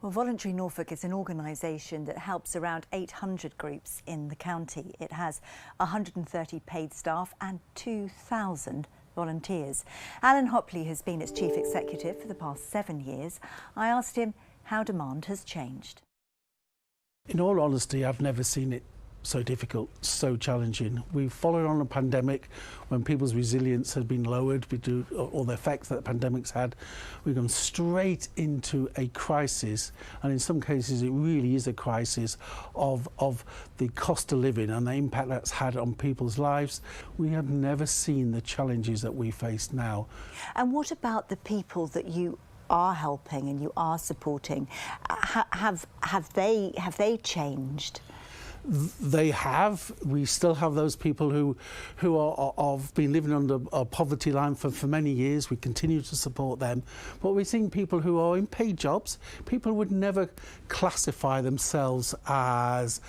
Well, Voluntary Norfolk is an organisation that helps around 800 groups in the county. It has 130 paid staff and 2,000 volunteers. Alan Hopley has been its chief executive for the past 7 years. I asked him how demand has changed. In all honesty, I've never seen it so difficult, so challenging. We've followed on a pandemic when people's resilience had been lowered due to all the effects that the pandemic's had. We've gone straight into a crisis, and in some cases it really is a crisis of the cost of living and the impact that's had on people's lives. We have never seen the challenges that we face now. And what about the people that you are helping and you are supporting? Have they changed? They have. We still have those people who have been living under a poverty line for many years. We continue to support them. But we're seeing people who are in paid jobs. People would never classify themselves as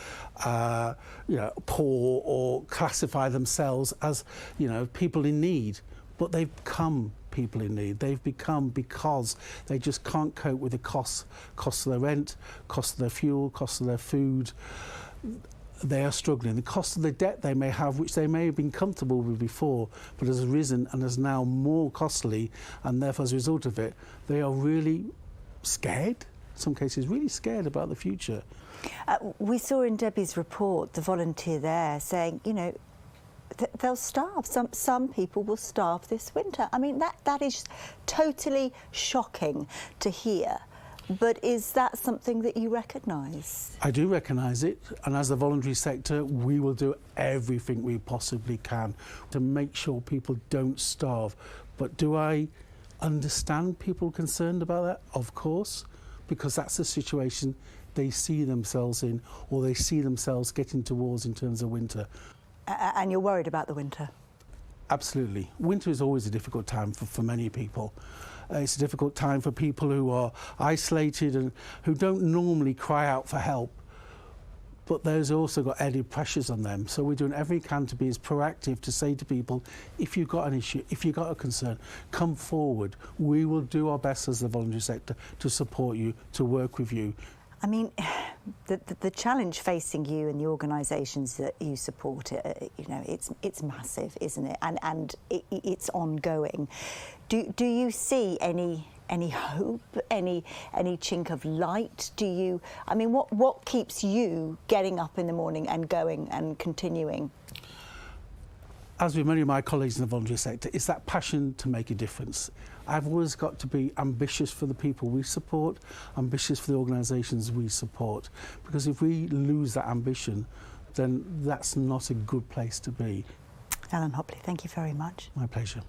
poor or classify themselves as people in need. But they've become people in need. They've become because they just can't cope with the cost of their rent, cost of their fuel, cost of their food. They are struggling. The cost of the debt they may have, which they may have been comfortable with before, but has risen and is now more costly, and therefore as a result of it, they are really scared, in some cases really scared about the future. We saw in Debbie's report, the volunteer there, saying, they'll starve. Some people will starve this winter. I mean, that is totally shocking to hear. But is that something that you recognise? I do recognise it, and as the voluntary sector, we will do everything we possibly can to make sure people don't starve. But do I understand people concerned about that? Of course, because that's the situation they see themselves in, or they see themselves getting towards in terms of winter. And you're worried about the winter? Absolutely. Winter is always a difficult time for many people. It's a difficult time for people who are isolated and who don't normally cry out for help. But there's also got added pressures on them. So we're doing everything we can to be as proactive to say to people, if you've got an issue, if you've got a concern, come forward. We will do our best as the voluntary sector to support you, to work with you. I mean, the challenge facing you and the organisations that you support, it's massive, isn't it? And it's ongoing. Do you see any hope, any chink of light? I mean, what keeps you getting up in the morning and going and continuing? As with many of my colleagues in the voluntary sector, it's that passion to make a difference. I've always got to be ambitious for the people we support, ambitious for the organisations we support, because if we lose that ambition, then that's not a good place to be. Alan Hopley, thank you very much. My pleasure.